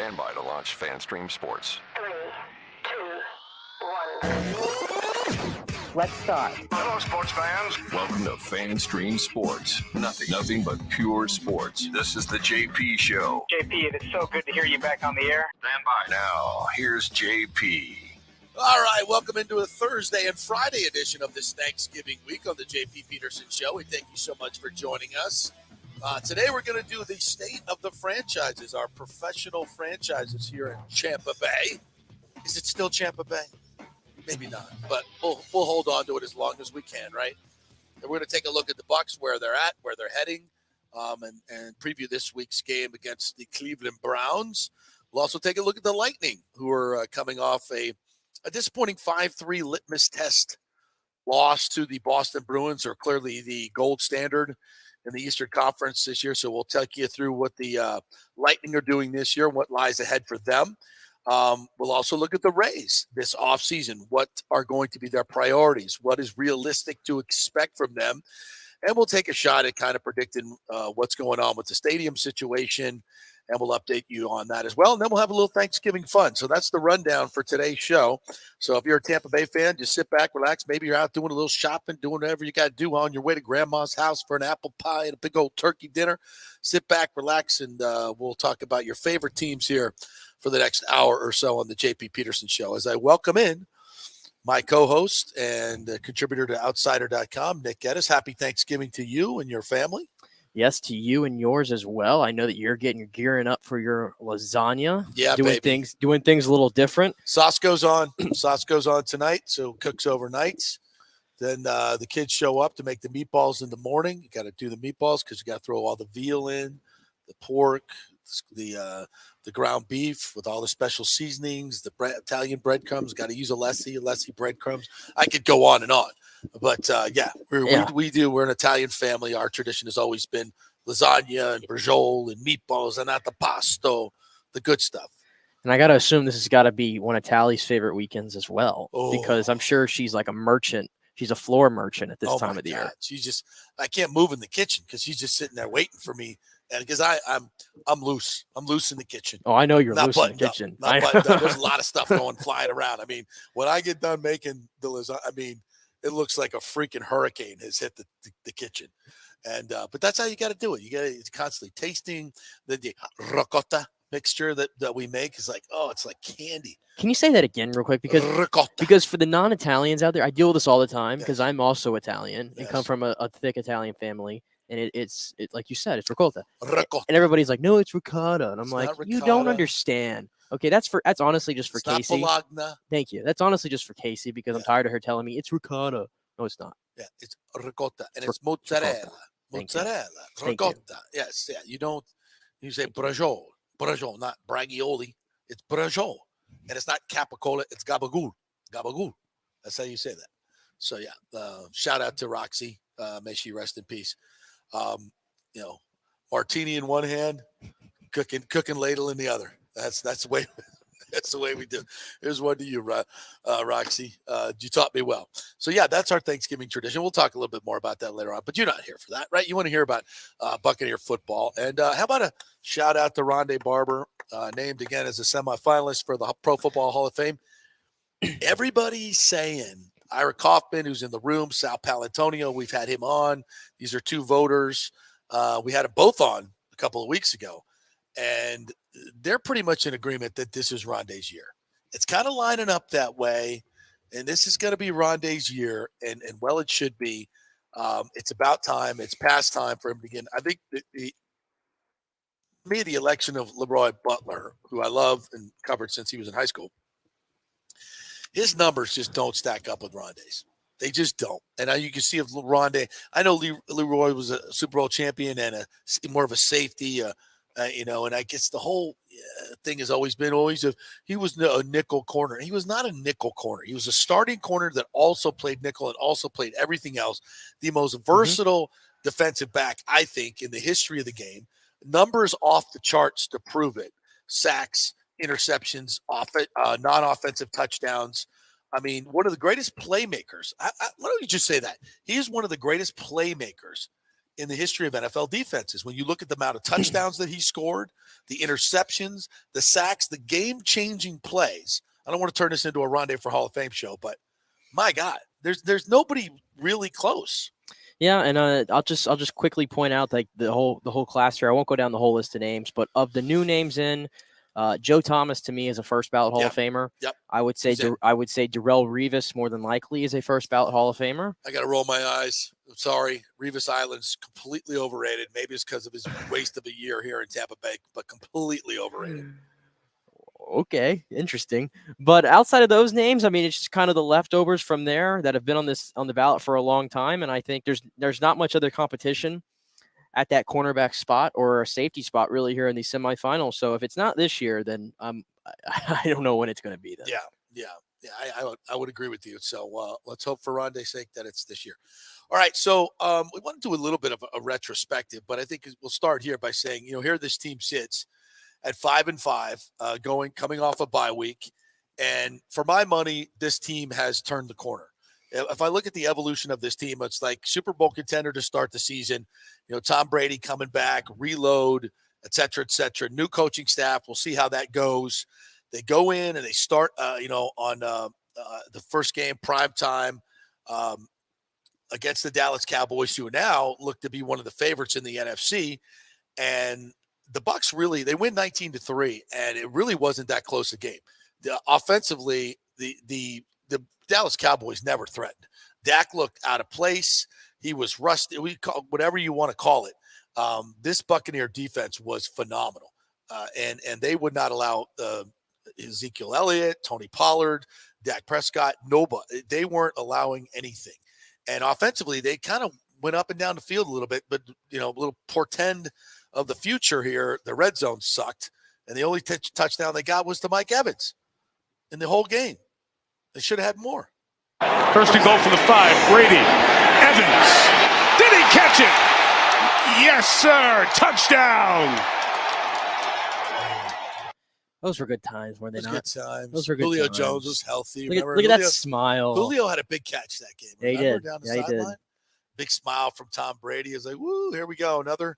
Stand by to launch FanStream Sports. 3, 2, 1. Let's start. Hello, sports fans. Welcome to FanStream Sports. Nothing but pure sports. This is the JP Show. JP, it is so good to hear you back on the air. Stand by. Now, here's JP. All right, welcome into a Thursday and Friday edition of this Thanksgiving week on the JP Peterson Show. We thank you so much for joining us. Today we're going to do the state of the franchises, our professional franchises here in Tampa Bay. Is it still Tampa Bay? Maybe not, but we'll hold on to it as long as we can, right? And we're going to take a look at the Bucs, where they're at, where they're heading, and preview this week's game against the Cleveland Browns. We'll also take a look at the Lightning, who are coming off a disappointing 5-3 litmus test loss to the Boston Bruins, are clearly the gold standard in the Eastern Conference this year. So we'll take you through what the Lightning are doing this year and what lies ahead for them. We'll also look at the Rays this offseason. What are going to be their priorities? What is realistic to expect from them? And we'll take a shot at kind of predicting what's going on with the stadium situation, and we'll update you on that as well. And then we'll have a little Thanksgiving fun. So that's the rundown for today's show. So if you're a Tampa Bay fan, just sit back, relax. Maybe you're out doing a little shopping, doing whatever you got to do on your way to grandma's house for an apple pie and a big old turkey dinner. Sit back, relax, and we'll talk about your favorite teams here for the next hour or so on the JP Peterson Show. As I welcome in my co-host and contributor to Outsider.com, Nick Geddes. Happy Thanksgiving to you and your family. Yes, to you and yours as well. I know that you're gearing up for your lasagna. Yeah, doing baby. doing things a little different. Sauce goes on. Sauce goes on tonight, so cooks overnight. Then the kids show up to make the meatballs in the morning. You got to do the meatballs because you got to throw all the veal in, the pork, the ground beef with all the special seasonings, the Italian breadcrumbs. Got to use Alessi breadcrumbs. I could go on and on. But, we're an Italian family. Our tradition has always been lasagna and braciole and meatballs and antipasto, the good stuff. And I got to assume this has got to be one of Tally's favorite weekends as well, because I'm sure she's like a merchant. She's a floor merchant at this time of the year. I can't move in the kitchen because she's just sitting there waiting for me. And because I'm loose. I'm loose in the kitchen. Oh, I know you're Not loose in the kitchen. There's a lot of stuff flying around. I mean, when I get done making the lasagna, it looks like a freaking hurricane has hit the kitchen. And but that's how you got to do it. You got to constantly tasting the ricotta mixture that we make is like, it's like candy. Can you say that again real quick? Because for the non-Italians out there, I deal with this all the time because I'm also Italian and come from a thick Italian family. And it's like you said, it's ricotta. Ricotta. And everybody's like, no, it's ricotta. And I'm like, you don't understand. Okay, that's honestly just for Casey. Bologna. Thank you. That's honestly just for Casey because I'm tired of her telling me it's ricotta. No, it's not. Yeah, it's ricotta and it's mozzarella. Mozzarella. Ricotta. Yes, yeah. You say braciole, not bragioli. It's braciole. And it's not capicola, it's gabagool. Gabagool. That's how you say that. So shout out to Roxy. May she rest in peace. Martini in one hand, cooking ladle in the other. That's the way. That's the way we do. Here's one to you, Roxy. You taught me well. So that's our Thanksgiving tradition. We'll talk a little bit more about that later on. But you're not here for that, right? You want to hear about Buccaneer football. And how about a shout out to Rondé Barber, named again as a semifinalist for the Pro Football Hall of Fame. Everybody's saying. Ira Kaufman, who's in the room, Sal Palantonio, we've had him on. These are two voters. We had them both on a couple of weeks ago, and they're pretty much in agreement that this is Rondé's year. It's kind of lining up that way, and this is going to be Rondé's year, and well, it should be. It's about time. It's past time for him to begin. I think the election of Leroy Butler, who I love and covered since he was in high school, his numbers just don't stack up with Rondé's. They just don't. And now you can see if Rondé, I know Leroy was a Super Bowl champion and more of a safety, and I guess the whole thing has always been he was a nickel corner. He was not a nickel corner. He was a starting corner that also played nickel and also played everything else. The most versatile defensive back, I think, in the history of the game. Numbers off the charts to prove it. Sacks, interceptions, non-offensive touchdowns. I mean, one of the greatest playmakers. Why don't you just say that? He is one of the greatest playmakers in the history of NFL defenses. When you look at the amount of touchdowns that he scored, the interceptions, the sacks, the game-changing plays. I don't want to turn this into a Rondé for Hall of Fame show, but my God, there's nobody really close. Yeah, and I'll just quickly point out like the whole class here. I won't go down the whole list of names, but of the new names in, Joe Thomas to me is a first ballot Hall of Famer. Yep. I would say Darrelle Revis more than likely is a first ballot Hall of Famer. I got to roll my eyes. I'm sorry. Revis Island's completely overrated. Maybe it's because of his waste of a year here in Tampa Bay, but completely overrated. Okay, interesting. But outside of those names, I mean, it's just kind of the leftovers from there that have been on the ballot for a long time, and I think there's not much other competition at that cornerback spot or a safety spot really here in the semifinals. So if it's not this year, then I don't know when it's going to be. Then. Yeah. I would agree with you. So let's hope for Rondé's sake that it's this year. All right, so we want to do a little bit of a retrospective, but I think we'll start here by saying, here this team sits at 5-5, coming off a bye week, and for my money, this team has turned the corner. If I look at the evolution of this team, it's like Super Bowl contender to start the season. Tom Brady coming back, reload, et cetera, new coaching staff. We'll see how that goes. They go in and they start, on the first game, prime time, against the Dallas Cowboys, who now look to be one of the favorites in the NFC. And the Bucs they win 19-3, and it really wasn't that close a game. Offensively, the Dallas Cowboys never threatened. Dak looked out of place. He was rusty. We call whatever you want to call it. This Buccaneer defense was phenomenal, and they would not allow Ezekiel Elliott, Tony Pollard, Dak Prescott. Nobody. They weren't allowing anything. And offensively, they kind of went up and down the field a little bit, but a little portend of the future here. The red zone sucked, and the only touchdown they got was to Mike Evans in the whole game. They should have had more. First to go for the 5, Brady. Evans. Did he catch it? Yes, sir. Touchdown. Those were good times, weren't they not? Good times. Those were good Julio times. Jones was healthy. Look at that smile. Julio had a big catch that game. Yeah, he did. Down the yeah, he sideline? did. Big smile from Tom Brady. He was like, woo, here we go. Another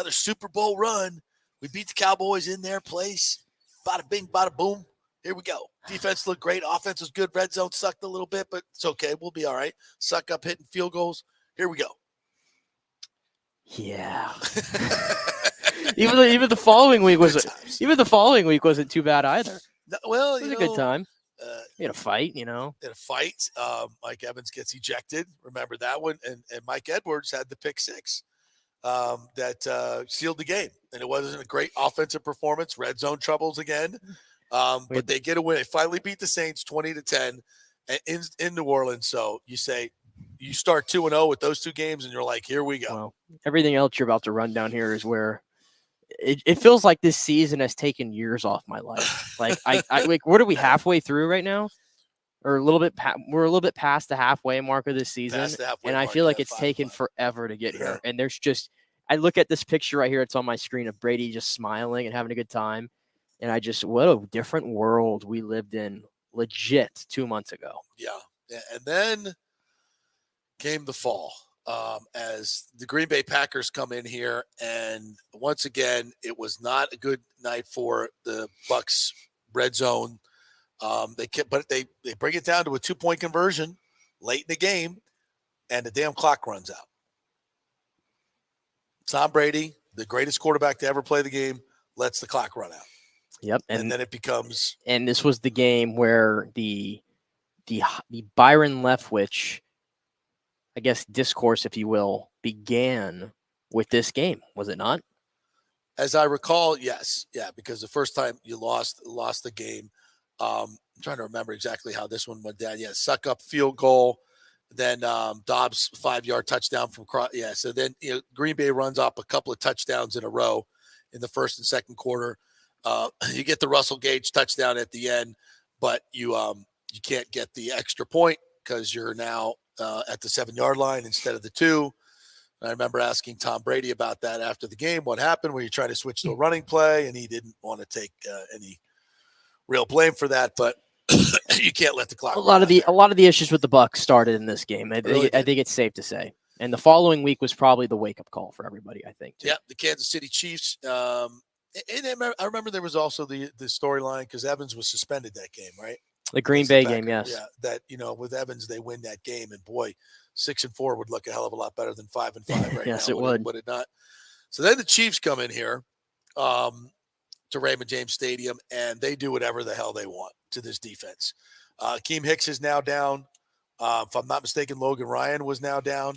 Super Bowl run. We beat the Cowboys in their place. Bada bing, bada boom. Here we go. Defense looked great. Offense was good. Red zone sucked a little bit, but it's okay. We'll be all right. Suck up hitting field goals. Here we go. Yeah. even the following week wasn't too bad either. No, well, it was a good time. You had a fight, Mike Evans gets ejected. Remember that one? And Mike Edwards had the pick six that sealed the game. And it wasn't a great offensive performance. Red zone troubles again. But they get a win. They finally beat the Saints 20-10 in New Orleans. So you start 2-0 with those two games, and you're like, here we go. Well, everything else you're about to run down here is where it feels like this season has taken years off my life. Like what are we halfway through right now? Or a little bit, we're a little bit past the halfway mark of this season. And I feel like it's taken forever to get here. And I look at this picture right here. It's on my screen of Brady just smiling and having a good time. And what a different world we lived in legit 2 months ago. Yeah. And then came the fall as the Green Bay Packers come in here. And once again, it was not a good night for the Bucs red zone. They bring it down to a 2-point conversion late in the game, and the damn clock runs out. Tom Brady, the greatest quarterback to ever play the game, lets the clock run out. Yep, and then it becomes. And this was the game where the Byron Leftwich, I guess, discourse, if you will, began with this game. Was it not? As I recall, yes, yeah, because the first time you lost the game. I'm trying to remember exactly how this one went down. Yeah, suck up field goal, then Dobbs 5-yard touchdown from cross. Yeah, so then Green Bay runs up a couple of touchdowns in a row in the first and second quarter. You get the Russell Gage touchdown at the end, but you can't get the extra point because you're now at the 7-yard line instead of the 2. And I remember asking Tom Brady about that after the game. What happened? Were you trying to switch to a running play? And he didn't want to take any real blame for that, but you can't let the clock. A lot of the issues with the Bucs started in this game. I think it's safe to say. And the following week was probably the wake-up call for everybody, I think, too. Yeah, the Kansas City Chiefs. And I remember there was also the storyline because Evans was suspended that game, right? The Green Against Bay the game, Packers. yes. Yeah, that, with Evans, they win that game. And, boy, 6-4 would look a hell of a lot better than 5-5 right Yes, now. it would. Would it not? So then the Chiefs come in here to Raymond James Stadium, and they do whatever the hell they want to this defense. Akeem Hicks is now down. If I'm not mistaken, Logan Ryan was now down.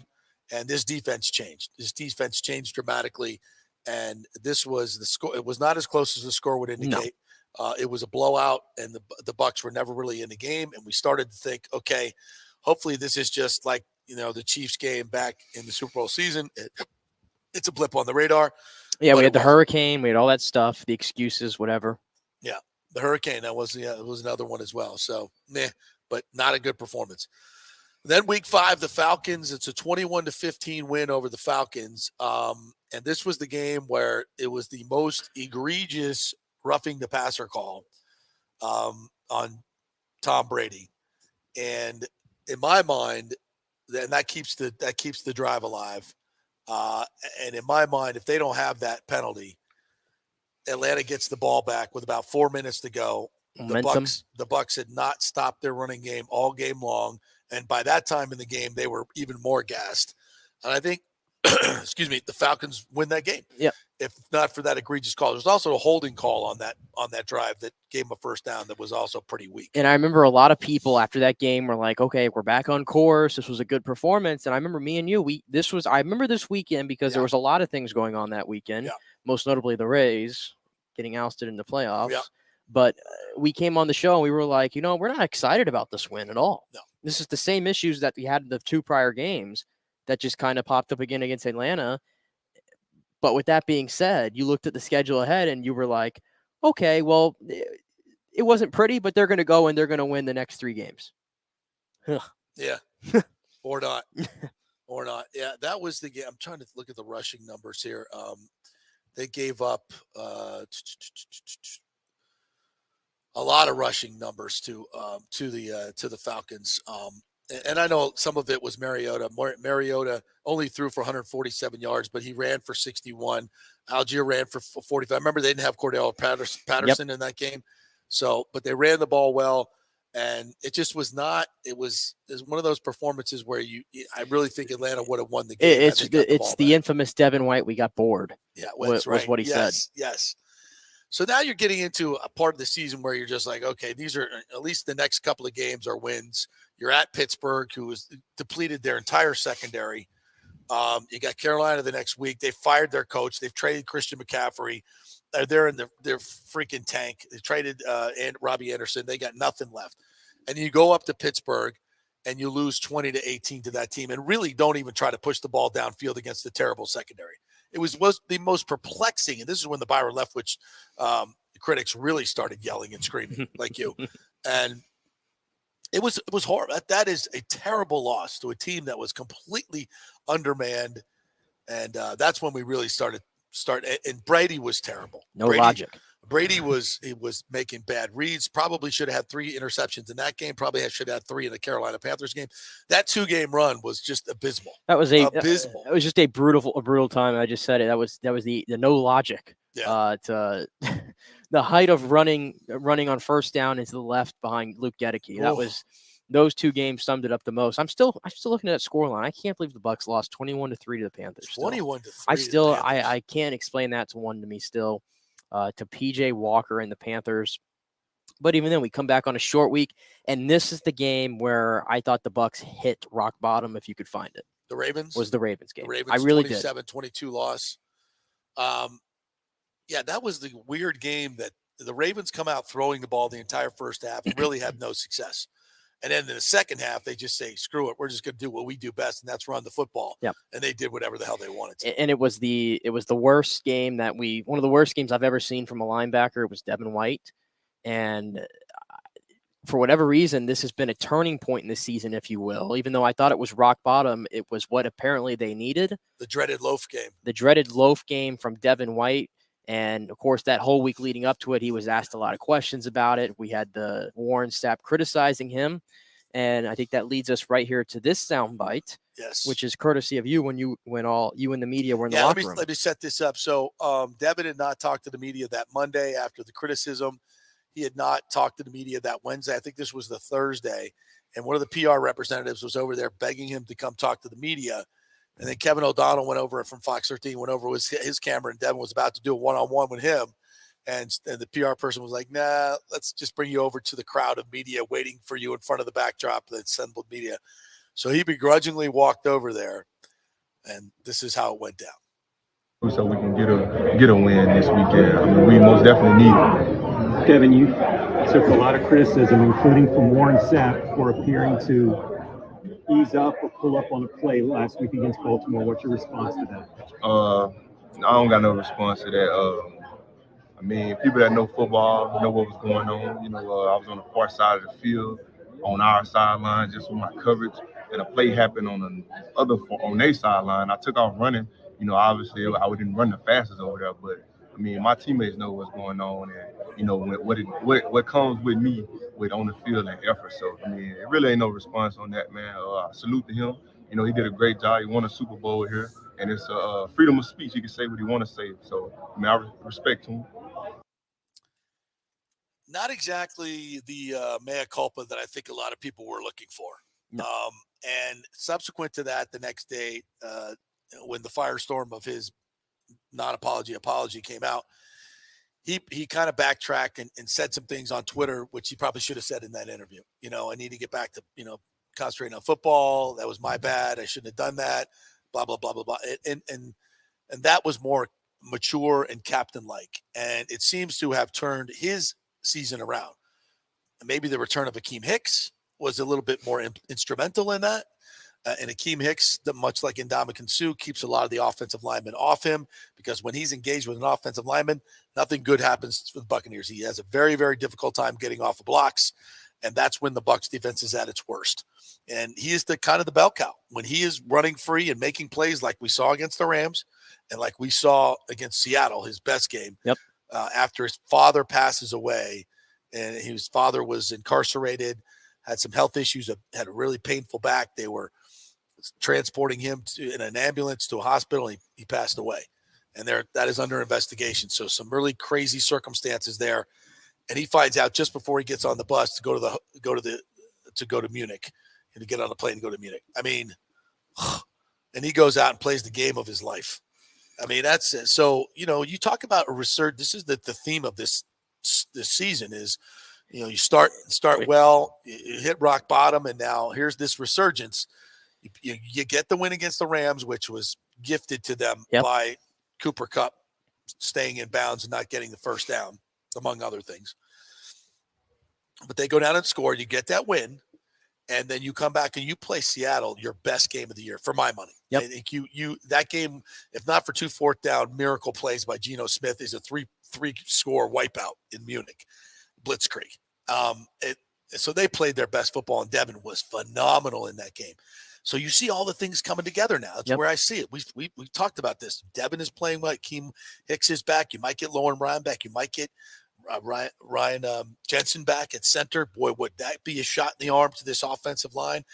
And this defense changed. This defense changed dramatically. And this was the score. It was not as close as the score would indicate. No. It was a blowout, and the Bucs were never really in the game. And we started to think, okay, hopefully this is just like, the Chiefs game back in the Super Bowl season. It's a blip on the radar. Yeah, we had the hurricane. We had all that stuff, the excuses, whatever. Yeah, the hurricane. It was another one as well. So, but not a good performance. Then week 5, the Falcons, it's a 21-15 win over the Falcons. And this was the game where it was the most egregious roughing the passer call on Tom Brady. And in my mind, and that keeps the drive alive. And in my mind, if they don't have that penalty, Atlanta gets the ball back with about 4 minutes to go. Momentum. The Bucs had not stopped their running game all game long. And by that time in the game, they were even more gassed. And I think, the Falcons win that game. Yeah. If not for that egregious call. There's also a holding call on that drive that gave them a first down that was also pretty weak. And I remember a lot of people after that game were like, okay, we're back on course. This was a good performance. And I remember me and you, I remember this weekend because there was a lot of things going on that weekend, most notably the Rays getting ousted in the playoffs. Yeah. But we came on the show and we were like, we're not excited about this win at all. No. This is the same issues that we had in the 2 prior games that just kind of popped up again against Atlanta. But with that being said, you looked at the schedule ahead and you were like, okay, well, it wasn't pretty, but they're going to go and they're going to win the next 3 games. Yeah. Or not. Or not. Yeah, that was the game. I'm trying to look at the rushing numbers here. They gave up a lot of rushing numbers to the Falcons. And I know some of it was Mariota. Mariota only threw for 147 yards, but he ran for 61. Algier ran for 45. I remember they didn't have Cordell Patterson in that game. So, but they ran the ball well, and it just was not. It was one of those performances where I really think Atlanta would have won the game. It's the infamous Devin White. We got bored. Yeah, was what he said. Yes. So now you're getting into a part of the season where you're just like, okay, these are at least the next couple of games are wins. You're at Pittsburgh, who has depleted their entire secondary. You got Carolina the next week. They fired their coach. They've traded Christian McCaffrey. They're in their freaking tank. They traded Robbie Anderson. They got nothing left. And you go up to Pittsburgh and you lose 20-18 to that team and really don't even try to push the ball downfield against the terrible secondary. It was the most perplexing, and this is when the Byron Leftwich critics really started yelling and screaming like you. And it was horrible. That is a terrible loss to a team that was completely undermanned, and that's when we really started. And Brady was terrible. Logic. Brady was making bad reads. Probably should have had 3 interceptions in that game. Probably should have had 3 in the Carolina Panthers game. That 2-game run was just abysmal. That was abysmal. It was just a brutal time. I just said it. That was the no logic. Yeah. To the height of running on first down into the left behind Luke Gedeke. That was those 2 games summed it up the most. I'm still looking at that scoreline. I can't believe the Bucs lost 21-3 to the Panthers. 21-3. I can't explain that to me still. To PJ Walker and the Panthers. But even then, we come back on a short week, and this is the game where I thought the Bucs hit rock bottom, if you could find it. The Ravens? Was the Ravens game. The Ravens, I really did. 27-22 loss. Yeah, that was the weird game that the Ravens come out throwing the ball the entire first half and really had no success. And then in the second half, they just say, screw it. We're just going to do what we do best, and that's run the football. Yep. And they did whatever the hell they wanted to. And it was the worst game one of the worst games I've ever seen from a linebacker. It was Devin White. And for whatever reason, this has been a turning point in the season, if you will. Even though I thought it was rock bottom, it was what apparently they needed. The dreaded loaf game. The dreaded loaf game from Devin White. And, of course, that whole week leading up to it, he was asked a lot of questions about it. We had the Warren staff criticizing him. And I think that leads us right here to this soundbite, Yes. which is courtesy of you when you and the media were in the locker room. Let me set this up. So Devin had not talked to the media that Monday after the criticism. He had not talked to the media that Wednesday. I think this was the Thursday. And one of the PR representatives was over there begging him to come talk to the media. And then Kevin O'Donnell went over from Fox 13, went over with his camera, and Devin was about to do a one-on-one with him. And the PR person was like, nah, let's just bring you over to the crowd of media waiting for you in front of the backdrop, the assembled media. So he begrudgingly walked over there, and this is how it went down. So we can get a win this weekend. I mean, we most definitely need it. Kevin, you took a lot of criticism, including from Warren Sapp, for appearing to ease up or pull up on a play last week against Baltimore. What's your response to that? I don't got no response to that. I mean, people that know football know what was going on. You know, I was on the far side of the field, on our sideline, just with my coverage, and a play happened on their sideline. I took off running. You know, obviously I didn't run the fastest over there, but I mean, my teammates know what's going on, and you know what comes with me with on the field and effort. So I mean, it really ain't no response on that, man. I salute to him. You know, he did a great job. He won a Super Bowl here, and it's freedom of speech. He can say what he want to say. So I mean, I respect him. Not exactly the mea culpa that I think a lot of people were looking for. No. And subsequent to that, the next day, when the firestorm of his apology came out, he kind of backtracked and said some things on Twitter, which he probably should have said in that interview. You know, I need to get back to, concentrating on football. That was my bad. I shouldn't have done that. Blah, blah, blah, blah, blah. And that was more mature and captain-like. And it seems to have turned his season around. And maybe the return of Akeem Hicks was a little bit more instrumental in that. And Akeem Hicks, much like Ndamukong Suh, keeps a lot of the offensive linemen off him, because when he's engaged with an offensive lineman, nothing good happens for the Buccaneers. He has a very, very difficult time getting off of blocks, and that's when the Bucs defense is at its worst. And he is the kind of the bell cow. When he is running free and making plays like we saw against the Rams and like we saw against Seattle, his best game, after his father passes away, and his father was incarcerated, had some health issues, had a really painful back. They were transporting him in an ambulance to a hospital. He passed away, and that is under investigation. So some really crazy circumstances there. And he finds out just before he gets on the bus to go to Munich, and to get on a plane and go to Munich. I mean, and he goes out and plays the game of his life. I mean, that's it. So, you talk about a resurgence. This is the theme of this season is, you start well, you hit rock bottom, and now here's this resurgence. You get the win against the Rams, which was gifted to them by Cooper Kupp staying in bounds and not getting the first down, among other things. But they go down and score. You get that win, and then you come back and you play Seattle, your best game of the year, for my money. Yep. I think you that game, if not for 2 fourth down miracle plays by Geno Smith, is a three score wipeout in Munich, blitzkrieg. So they played their best football, and Devin was phenomenal in that game. So you see all the things coming together now. That's where I see it. We've talked about this. Devin is playing well. Akeem Hicks is back. You might get Lauren Ryan back. You might get Ryan Jensen back at center. Boy, would that be a shot in the arm to this offensive line.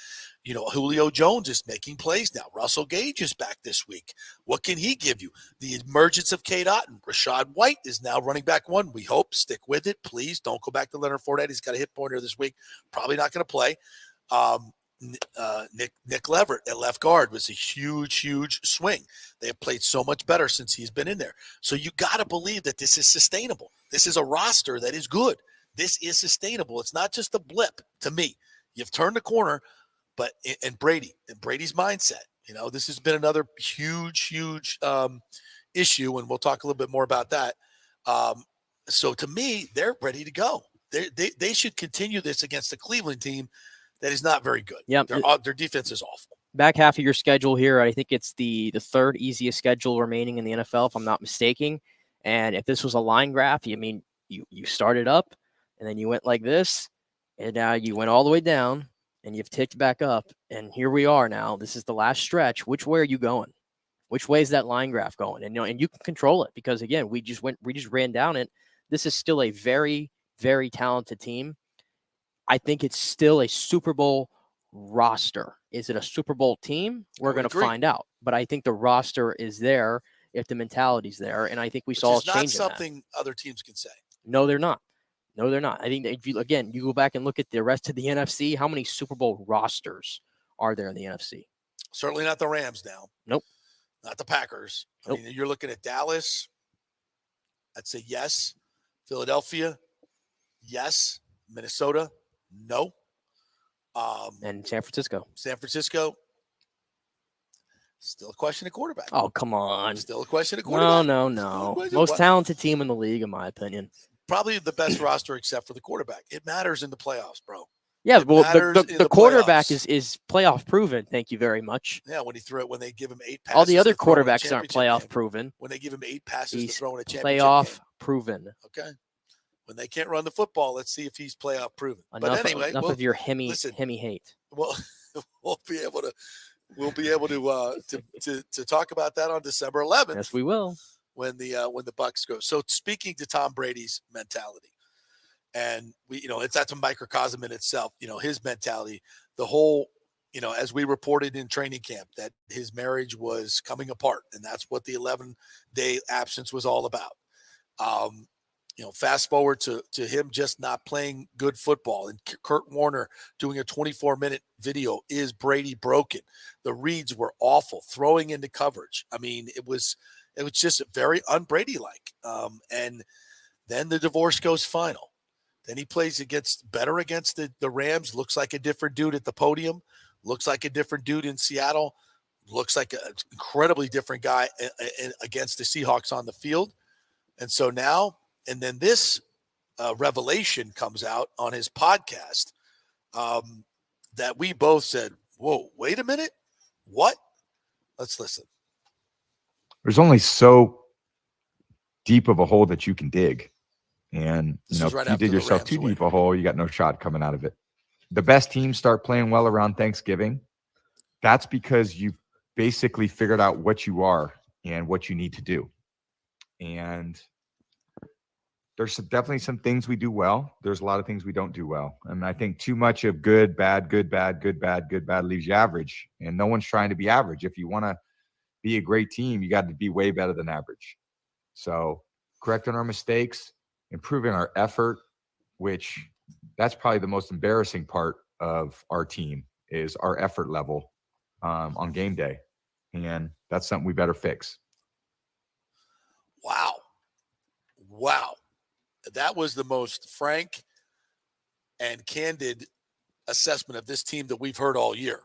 Julio Jones is making plays now. Russell Gage is back this week. What can he give you? The emergence of Cade Otton. Rashad White is now running back one. We hope. Stick with it. Please don't go back to Leonard Fournette. He's got a hit pointer this week. Probably not going to play. Nick Leverett at left guard was a huge swing. They have played so much better since he's been in there. So you got to believe that this is sustainable. This is a roster that is good. This is sustainable. It's not just a blip to me. You've turned the corner, and Brady's mindset. This has been another huge issue, and we'll talk a little bit more about that. So to me, they're ready to go. They should continue this against the Cleveland team that is not very good. Yep. Their defense is awful. Back half of your schedule here, I think it's the third easiest schedule remaining in the NFL, if I'm not mistaken. And if this was a line graph, you started up, and then you went like this, and now you went all the way down, and you've ticked back up, and here we are now. This is the last stretch. Which way are you going? Which way is that line graph going? And you can control it, because again, we just ran down it. This is still a very, very talented team. I think it's still a Super Bowl roster. Is it a Super Bowl team? We're going to agree. find out. But I think the roster is there if the mentality's there, and I think we saw a Which is not change in that. something other teams can say. No, they're not. No, they're not. I think that if you go back and look at the rest of the NFC, how many Super Bowl rosters are there in the NFC? Certainly not the Rams now. Nope. Not the Packers. Nope. I mean, you're looking at Dallas. I'd say yes. Philadelphia, yes. Minnesota, no. And San Francisco. San Francisco, still a question of quarterback. Oh, come on. Still a question of quarterback. No. Most talented team in the league, in my opinion. Probably the best roster except for the quarterback. It matters in the playoffs, bro. Yeah, It well, matters in the quarterback playoffs. is playoff proven. Thank you very much. Yeah, when they give him 8 passes. All the other to throw in a quarterbacks aren't championship playoff game. proven. When they give him 8 passes He's to throw in a championship playoff game. proven. Okay. When they can't run the football, let's see if he's playoff proven. Enough, But anyway, enough of your Hemi hate. Well, we'll be able to talk about that on December 11th. Yes, we will. When the Bucs go. So speaking to Tom Brady's mentality, and that's a microcosm in itself. His mentality, the whole, as we reported in training camp, that his marriage was coming apart, and that's what the 11-day absence was all about. Fast forward to him just not playing good football, and Kurt Warner doing a 24-minute video. Is Brady broken? The reads were awful, throwing into coverage. I mean, it was just very un-Brady-like. And then the divorce goes final. Then he plays better against the Rams. Looks like a different dude at the podium. Looks like a different dude in Seattle. Looks like an incredibly different guy against the Seahawks on the field. And so now, and then this revelation comes out on his podcast that we both said, whoa, wait a minute. What? Let's listen. There's only so deep of a hole that you can dig. And, if you dig yourself too deep a hole, you got no shot coming out of it. The best teams start playing well around Thanksgiving. That's because you've basically figured out what you are and what you need to do. And there's definitely some things we do well. There's a lot of things we don't do well. And I think too much of good, bad, good, bad, good, bad, good, bad leaves you average. And no one's trying to be average. If you want to be a great team, you got to be way better than average. So correcting our mistakes, improving our effort, which that's probably the most embarrassing part of our team is our effort level on game day. And that's something we better fix. Wow. That was the most frank and candid assessment of this team that we've heard all year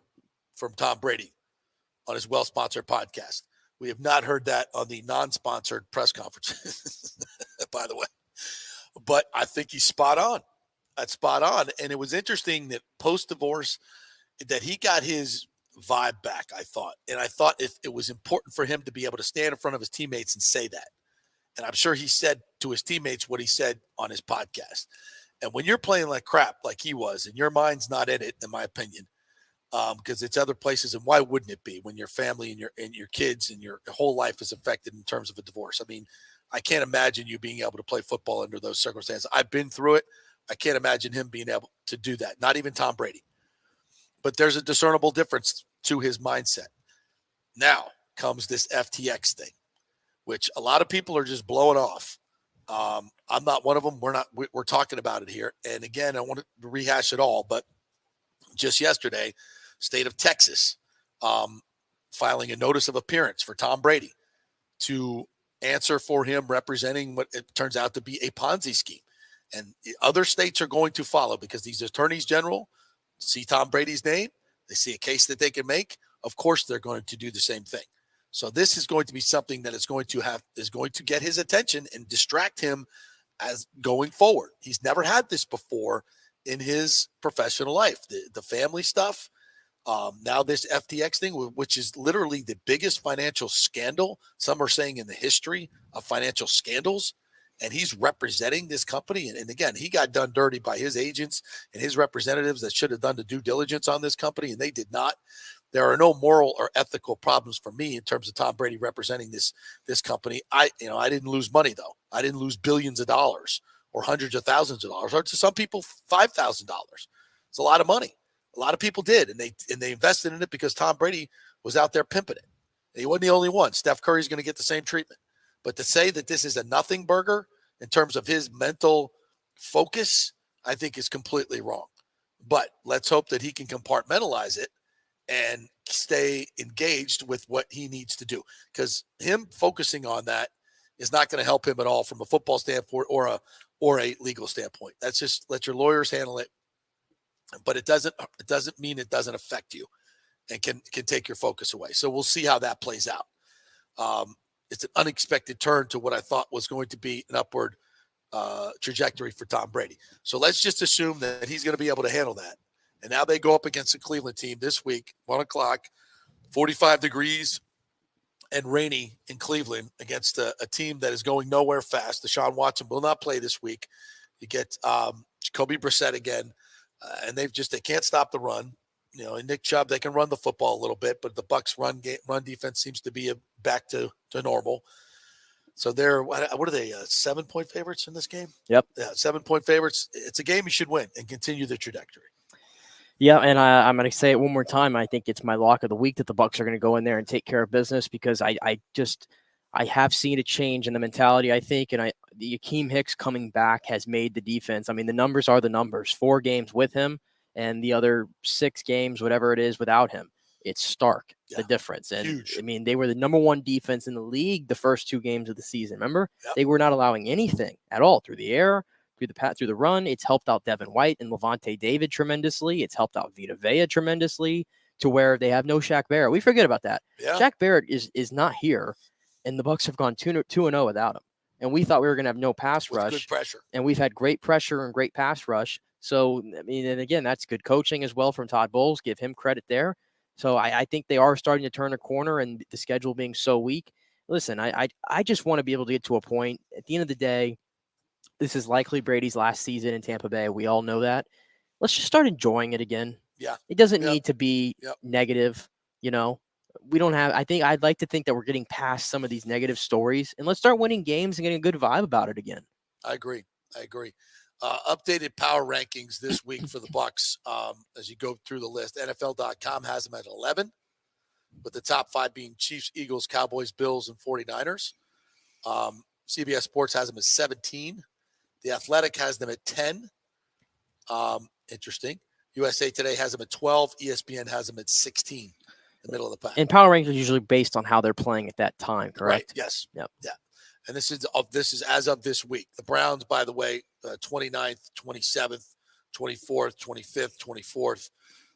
from Tom Brady on his well-sponsored podcast. We have not heard that on the non-sponsored press conferences, by the way. But I think he's spot on. That's spot on. And it was interesting that post-divorce that he got his vibe back, I thought. And I thought it was important for him to be able to stand in front of his teammates and say that. And I'm sure he said to his teammates what he said on his podcast. And when you're playing like crap, like he was, and your mind's not in it, in my opinion, because it's other places, and why wouldn't it be when your family and your kids and your whole life is affected in terms of a divorce? I mean, I can't imagine you being able to play football under those circumstances. I've been through it. I can't imagine him being able to do that. Not even Tom Brady. But there's a discernible difference to his mindset. Now comes this FTX thing, which a lot of people are just blowing off. I'm not one of them. We're talking about it here. And again, I want to rehash it all, but just yesterday, state of Texas filing a notice of appearance for Tom Brady to answer for him representing what it turns out to be a Ponzi scheme. And other states are going to follow because these attorneys general see Tom Brady's name. They see a case that they can make. Of course, they're going to do the same thing. So this is going to be something that is going to get his attention and distract him as going forward. He's never had this before in his professional life. The family stuff, now this FTX thing, which is literally the biggest financial scandal, some are saying in the history of financial scandals, and he's representing this company. And again, he got done dirty by his agents and his representatives that should have done the due diligence on this company, and they did not. There are no moral or ethical problems for me in terms of Tom Brady representing this company. I didn't lose money, though. I didn't lose billions of dollars or hundreds of thousands of dollars, or to some people, $5,000. It's a lot of money. A lot of people did, and they invested in it because Tom Brady was out there pimping it. And he wasn't the only one. Steph Curry's going to get the same treatment. But to say that this is a nothing burger in terms of his mental focus, I think is completely wrong. But let's hope that he can compartmentalize it and stay engaged with what he needs to do, because him focusing on that is not going to help him at all from a football standpoint or a legal standpoint. That's just let your lawyers handle it. But it doesn't mean it doesn't affect you and can take your focus away. So we'll see how that plays out. It's an unexpected turn to what I thought was going to be an upward trajectory for Tom Brady. So let's just assume that he's going to be able to handle that. And now they go up against the Cleveland team this week, 1:00, 45 degrees and rainy in Cleveland against a team that is going nowhere fast. Deshaun Watson will not play this week. You get Jacoby Brissett again, and they can't stop the run. And Nick Chubb, they can run the football a little bit, but the Bucs run defense seems to be back to normal. So they're, what are they, 7-point favorites in this game? Yep. Yeah, 7-point favorites. It's a game you should win and continue the trajectory. Yeah, and I'm going to say it one more time. I think it's my lock of the week that the Bucs are going to go in there and take care of business, because I have seen a change in the mentality, I think, and the Akeem Hicks coming back has made the defense. I mean, the numbers are the numbers. 4 games with him and the other 6 games, whatever it is, without him. It's stark, the difference. And huge. I mean, they were the number 1 defense in the league the first 2 games of the season. Remember? Yep. They were not allowing anything at all through the air, through the run. It's helped out Devin White and Levante David tremendously. It's helped out Vita Vea tremendously, to where they have no Shaq Barrett. We forget about that. Yeah. Shaq Barrett is not here, and the Bucs have gone 2-0 without him. And we thought we were going to have no pass rush. Good pressure. And we've had great pressure and great pass rush. So, I mean, and again, that's good coaching as well from Todd Bowles. Give him credit there. So I think they are starting to turn a corner, and the schedule being so weak. Listen, I just want to be able to get to a point. At the end of the day, this is likely Brady's last season in Tampa Bay. We all know that. Let's just start enjoying it again. Yeah. It doesn't need to be negative. We don't have, I'd like to think that we're getting past some of these negative stories, and let's start winning games and getting a good vibe about it again. I agree. Updated power rankings this week for the Bucs. As you go through the list, NFL.com has them at 11, with the top 5 being Chiefs, Eagles, Cowboys, Bills, and 49ers. CBS Sports has them at 17. The Athletic has them at 10. Interesting. USA Today has them at 12. ESPN has them at 16, the middle of the pack. And power rankings are usually based on how they're playing at that time, correct? Right. Yes. Yep. Yeah. And this is as of this week. The Browns, by the way, 29th, 27th, 24th, 25th, 24th.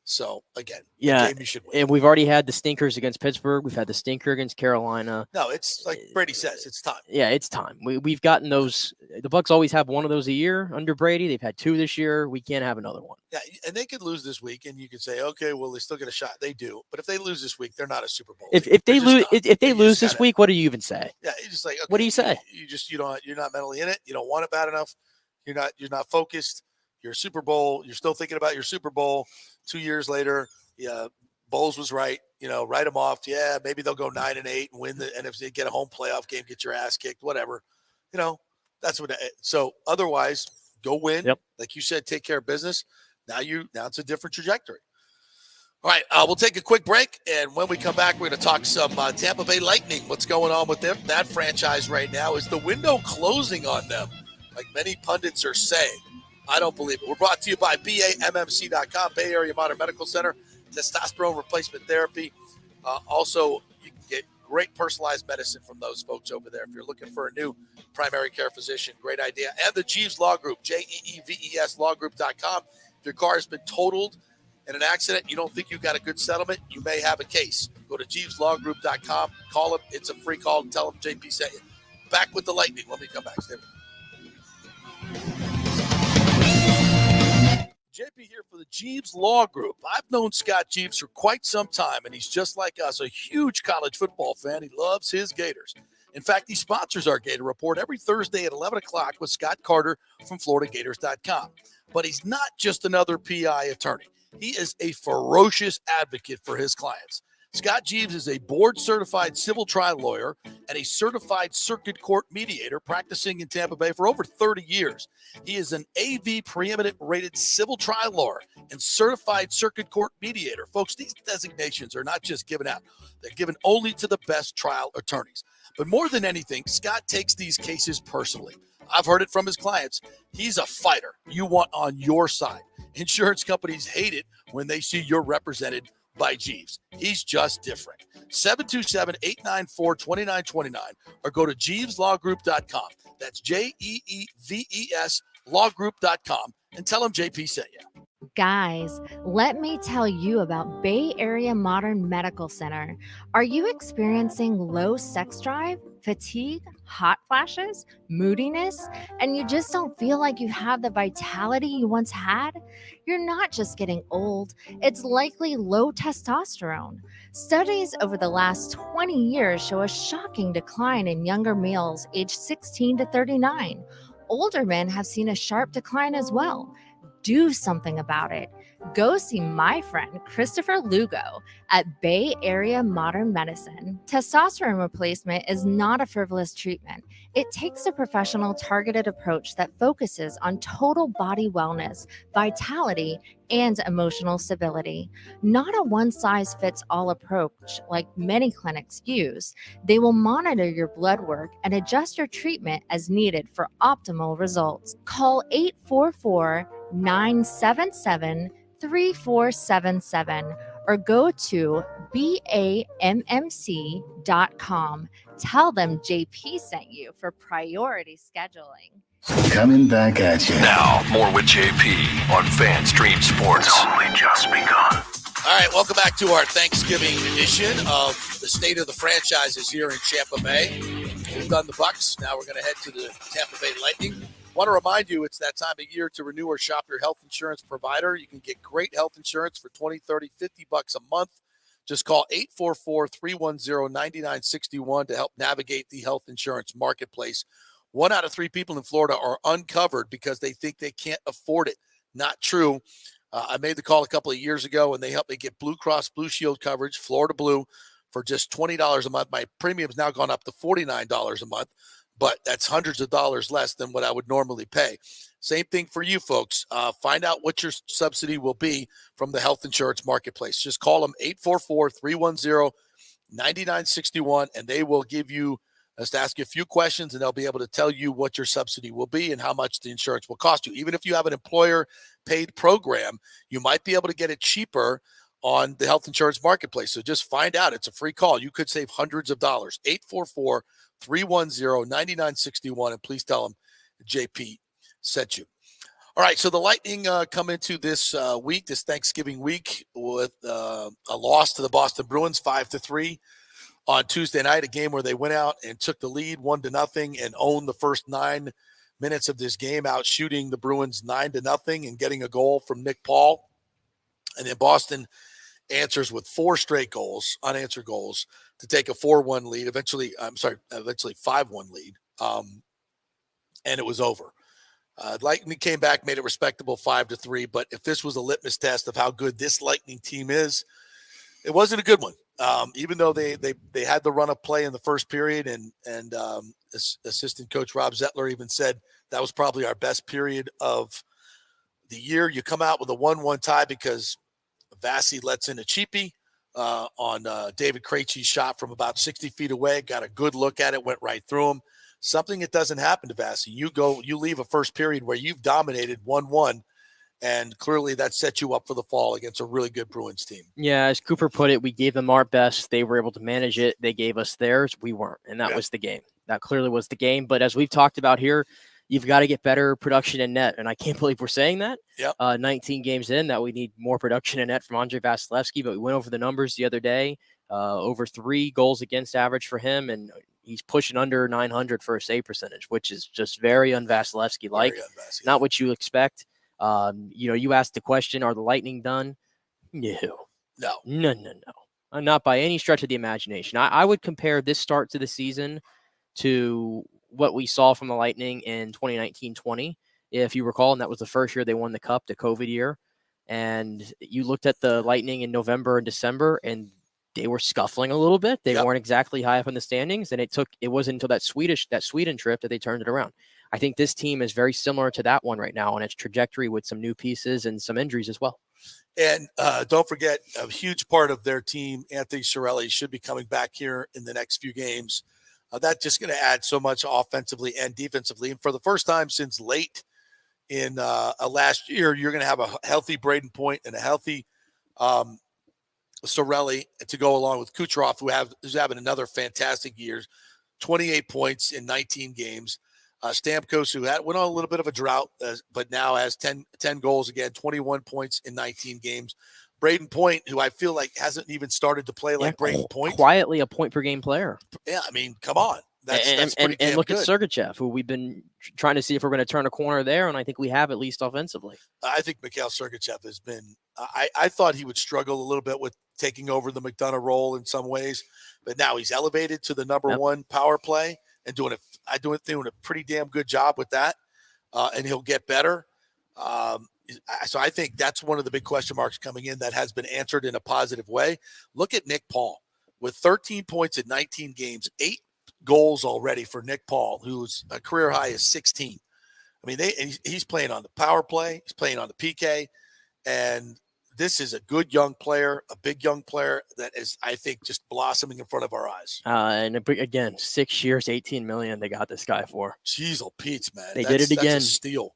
So, again, yeah, game you should win. And we've already had the stinkers against Pittsburgh. We've had the stinker against Carolina. No, it's like Brady says, it's time. Yeah, it's time. We've gotten those. The Bucs always have one of those a year under Brady. They've had 2 this year. We can't have another one. Yeah, and they could lose this week, and you could say, okay, well, they still get a shot. They do. But if they lose this week, they're not a Super Bowl. If they lose this week, what do you even say? Yeah, you're just like, okay, what do you say? You're not mentally in it. You don't want it bad enough. You're not focused. You're a Super Bowl. You're still thinking about your Super Bowl 2 years later. Yeah, Bowles was right. Write them off. Yeah, maybe they'll go 9-8 and win the NFC, get a home playoff game, get your ass kicked, whatever. That's what. So otherwise, go win. Yep. Like you said, take care of business. Now it's a different trajectory. All right, we'll take a quick break, and when we come back, we're going to talk some Tampa Bay Lightning. What's going on with them? That franchise right now, is the window closing on them, like many pundits are saying. I don't believe it. We're brought to you by BAMMC.com, Bay Area Modern Medical Center, testosterone replacement therapy. Also, you can get great personalized medicine from those folks over there. If you're looking for a new primary care physician, great idea. And the Jeeves Law Group, JEEVES lawgroup.com. If your car has been totaled in an accident, you don't think you've got a good settlement, you may have a case. Go to JeevesLawGroup.com. Call them. It's a free call. Tell them JP sent you. Back with the Lightning when we come back. Stay with me. JP here for the Jeeves Law Group. I've known Scott Jeeves for quite some time, and he's just like us, a huge college football fan. He loves his Gators. In fact, he sponsors our Gator Report every Thursday at 11 o'clock with Scott Carter from FloridaGators.com. But he's not just another PI attorney. He is a ferocious advocate for his clients. Scott Jeeves is a board-certified civil trial lawyer and a certified circuit court mediator practicing in Tampa Bay for over 30 years. He is an AV preeminent rated civil trial lawyer and certified circuit court mediator. Folks, these designations are not just given out. They're given only to the best trial attorneys. But more than anything, Scott takes these cases personally. I've heard it from his clients. He's a fighter you want on your side. Insurance companies hate it when they see you're represented by Jeeves. He's just different. 727-894-2929 or go to JeevesLawGroup.com. That's JEEVES lawgroup.com and tell him JP sent you. Guys, let me tell you about Bay Area Modern Medical Center. Are you experiencing low sex drive, fatigue, hot flashes, moodiness, and you just don't feel like you have the vitality you once had? You're not just getting old, it's likely low testosterone. Studies over the last 20 years show a shocking decline in younger males aged 16 to 39. Older men have seen a sharp decline as well. Do something about it. Go see my friend Christopher Lugo at Bay Area Modern Medicine. Testosterone replacement is not a frivolous treatment. It takes a professional, targeted approach that focuses on total body wellness, vitality, and emotional stability. Not a one-size-fits-all approach like many clinics use. They will monitor your blood work and adjust your treatment as needed for optimal results. Call 844-977-3477 or go to BAMMC.com. Tell them JP sent you for priority scheduling. Coming back at you. Now, more with JP on FanStream Sports. It's only just begun. All right, welcome back to our Thanksgiving edition of the State of the Franchises here in Tampa Bay. We've done the Bucks. Now we're going to head to the Tampa Bay Lightning. Want to remind you, it's that time of year to renew or shop your health insurance provider. You can get great health insurance for $20, $30, $50 a month. Just call 844-310-9961 to help navigate the health insurance marketplace. 1 out of 3 people in Florida are uncovered because they think they can't afford it. Not true. I made the call a couple of years ago, and they helped me get Blue Cross Blue Shield coverage, Florida Blue, for just $20 a month. My premium's now gone up to $49 a month, but that's hundreds of dollars less than what I would normally pay. Same thing for you folks. Find out what your subsidy will be from the health insurance marketplace. Just call them 844-310-9961, and they will give you to ask you a few questions, and they'll be able to tell you what your subsidy will be and how much the insurance will cost you. Even if you have an employer-paid program, you might be able to get it cheaper on the health insurance marketplace. So just find out. It's a free call. You could save hundreds of dollars. 844-310-9961, and please tell them JP sent you. All right, so the Lightning come into this week, this Thanksgiving week, with a loss to the Boston Bruins, 5-3. On Tuesday night, a game where they went out and took the lead 1-0 and owned the first 9 minutes of this game, out shooting the Bruins 9-0 and getting a goal from Nick Paul. And then Boston answers with 4 straight goals, unanswered goals, to take a 4-1 lead, eventually 5-1 lead. And it was over. Lightning came back, made it respectable 5-3. But if this was a litmus test of how good this Lightning team is, it wasn't a good one. Even though they had the run of play in the first period, and assistant coach Rob Zettler even said that was probably our best period of the year. You come out with a 1-1 tie because Vasi lets in a cheapie on David Krejci's shot from about 60 feet away. Got a good look at it, went right through him. Something that doesn't happen to Vasi. You leave a first period where you've dominated 1-1. And clearly that set you up for the fall against a really good Bruins team. Yeah, as Cooper put it, we gave them our best. They were able to manage it. They gave us theirs. We weren't. And that was the game. That clearly was the game. But as we've talked about here, you've got to get better production in net. And I can't believe we're saying that. 19 games in, that we need more production in net from Andre Vasilevsky. But we went over the numbers the other day. Over 3 goals against average for him. And he's pushing under 900 for a save percentage, which is just very un-Vasilevsky-like. Not what you expect. You asked the question, are the Lightning done? No. Not by any stretch of the imagination. I would compare this start to the season to what we saw from the Lightning in 2019-20, if you recall, and that was the first year they won the Cup, the COVID year. And you looked at the Lightning in November and December, and they were scuffling a little bit. They Yep. weren't exactly high up in the standings, and it wasn't until that Sweden trip that they turned it around. I think this team is very similar to that one right now on its trajectory with some new pieces and some injuries as well. And don't forget, a huge part of their team, Anthony Cirelli, should be coming back here in the next few games. That's just going to add so much offensively and defensively. And for the first time since late in last year, you're going to have a healthy Braden Point and a healthy Cirelli to go along with Kucherov, who's having another fantastic year, 28 points in 19 games. Stamkos, who went on a little bit of a drought, but now has 10 goals again, 21 points in 19 games. Braden Point, who I feel like hasn't even started to play like Braden Point. Quietly a point per game player. Yeah, I mean, come on. That's pretty and look good. at Sergachev, who we've been trying to see if we're going to turn a corner there, and I think we have, at least offensively. I think Mikhail Sergachev has been I thought he would struggle a little bit with taking over the McDonough role in some ways, but now he's elevated to the number one power play and doing a pretty damn good job with that, and he'll get better. So I think that's one of the big question marks coming in that has been answered in a positive way. Look at Nick Paul with 13 points in 19 games, 8 goals already for Nick Paul, whose career high is 16. I mean, he's playing on the power play, he's playing on the PK, and this is a good young player, a big young player that is, I think, just blossoming in front of our eyes. And again, 6 years, $18 million they got this guy for. Jeez, Pete's, man. They did it again. That's a steal.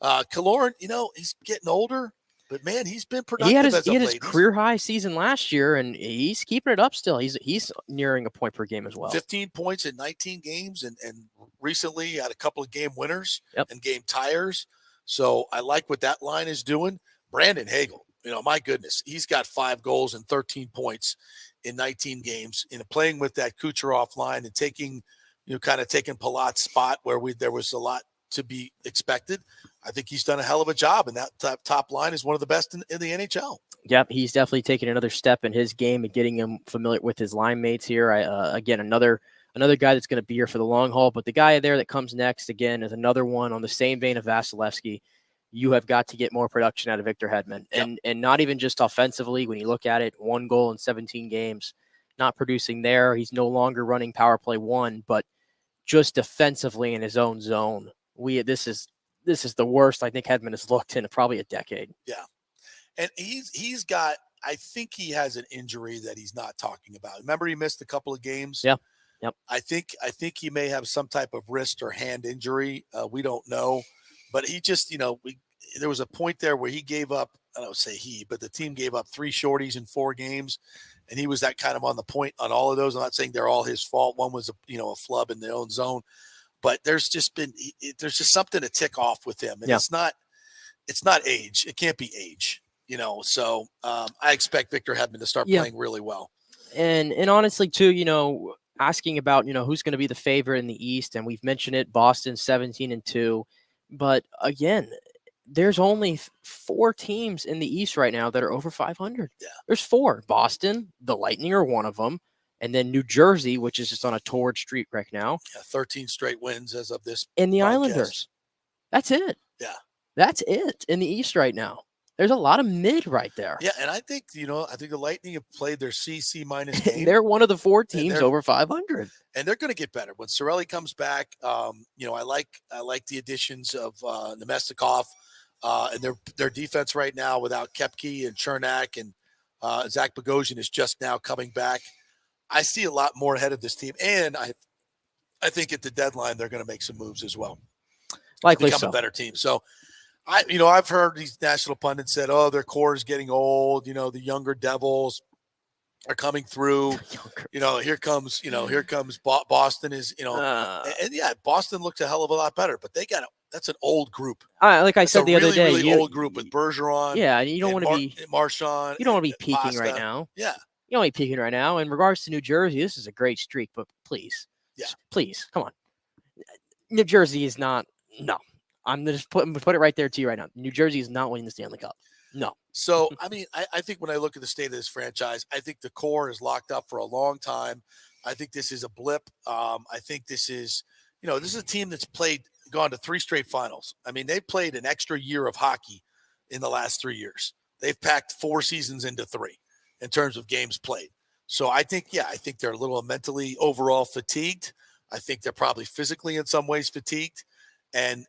Killorn, he's getting older, but man, he's been productive. He had his career high season last year, and he's keeping it up still. He's nearing a point per game as well. 15 points in 19 games, and recently had a couple of game winners and game tires. So I like what that line is doing. Brandon Hagel, my goodness, he's got 5 goals and 13 points in 19 games. Playing with that Kucherov line and taking Palat's spot where there was a lot to be expected. I think he's done a hell of a job, and that top line is one of the best in the NHL. Yep, he's definitely taken another step in his game and getting him familiar with his line mates here. Again, another guy that's going to be here for the long haul. But the guy there that comes next, again, is another one on the same vein of Vasilevsky. You have got to get more production out of Victor Hedman. And not even just offensively. When you look at it, 1 goal in 17 games, not producing there. He's no longer running power play 1, but just defensively in his own zone. This is the worst I think Hedman has looked in probably a decade. Yeah. And he's got, I think he has an injury that he's not talking about. Remember, he missed a couple of games. Yeah. Yep. I think he may have some type of wrist or hand injury. We don't know, but he just, there was a point there where he gave up. I don't say he, but the team gave up 3 shorties in 4 games, and he was that kind of on the point on all of those. I'm not saying they're all his fault. One was a flub in their own zone, but there's just something to tick off with him, and it's not age. It can't be age. So I expect Victor Hedman to start playing really well. And honestly, too, asking about, who's going to be the favorite in the East, and we've mentioned it, Boston 17-2. But again, there's only 4 teams in the East right now that are over 500. Yeah. There's 4. Boston, the Lightning are one of them, and then New Jersey, which is just on a torrid streak right now. Yeah, 13 straight wins as of this. And the broadcast. Islanders. That's it. Yeah. That's it in the East right now. There's a lot of mid right there. Yeah, and I think the Lightning have played their C minus game. They're one of the 4 teams over 500, and they're going to get better when Cirelli comes back. I like the additions of Nemestikov and their defense right now without Koepke and Chernak, and Zach Bogosian is just now coming back. I see a lot more ahead of this team, and I think at the deadline they're going to make some moves as well. Likely become a better team. So. I've heard these national pundits said, "Oh, their core is getting old. The younger Devils are coming through. Here comes Boston is, and yeah, Boston looks a hell of a lot better, but that's an old group. Like I said the other day, really old group with Bergeron. Yeah, you don't want to be Marchand. You don't want to be peaking Pasta. right now. Yeah, you don't want to be peaking right now. In regards to New Jersey, this is a great streak, but please, come on. New Jersey is not. No. I'm going to just put it right there to you right now. New Jersey is not winning the Stanley Cup. No. So, I mean, I think when I look at the state of this franchise, I think the core is locked up for a long time. I think this is a blip. I think this is a team that's gone to 3 straight finals. I mean, they've played an extra year of hockey in the last 3 years. They've packed 4 seasons into 3 in terms of games played. So I think they're a little mentally overall fatigued. I think they're probably physically in some ways fatigued, and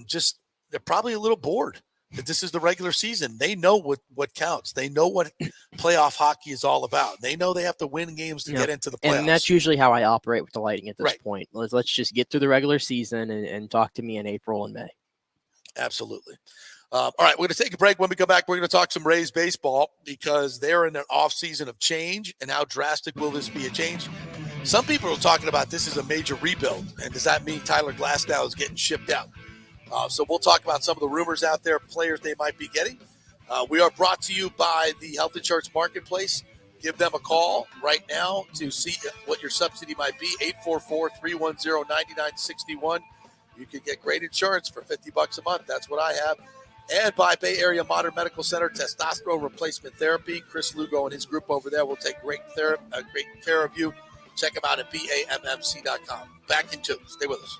just they're probably a little bored that this is the regular season. They know what counts. They know what playoff hockey is all about. They know they have to win games to get into the playoffs. And that's usually how I operate with the Lightning at this point. Let's just get through the regular season and talk to me in April and May. Absolutely. All right, we're going to take a break. When we come back, we're going to talk some Rays baseball because they're in an off season of change. And how drastic will this be a change? Some people are talking about this as a major rebuild. And does that mean Tyler Glasnow is getting shipped out? So we'll talk about some of the rumors out there, players they might be getting. We are brought to you by the Health Insurance Marketplace. Give them a call right now to see what your subsidy might be, 844-310-9961. You can get great insurance for $50 a month. That's what I have. And by Bay Area Modern Medical Center, testosterone replacement therapy. Chris Lugo and his group over there will take great care of you. Check them out at BAMMC.com. Back in 2. Stay with us.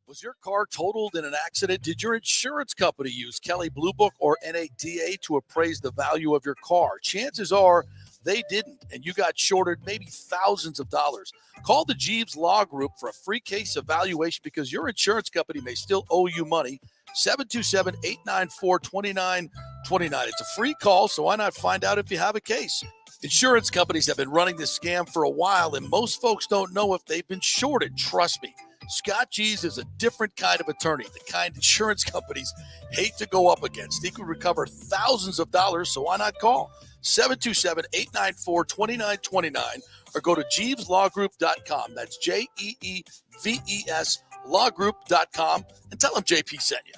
Was your car totaled in an accident? Did your insurance company use Kelley Blue Book or NADA to appraise the value of your car? Chances are they didn't, and you got shorted maybe thousands of dollars. Call the Jeeves Law Group for a free case evaluation because your insurance company may still owe you money. 727-894-2929. It's a free call, so why not find out if you have a case? Insurance companies have been running this scam for a while, and most folks don't know if they've been shorted. Trust me. Scott Jeeves is a different kind of attorney, the kind insurance companies hate to go up against. He could recover thousands of dollars, so why not call? 727-894-2929 or go to JeevesLawGroup.com. That's JEEVES lawgroup.com and tell them JP sent you.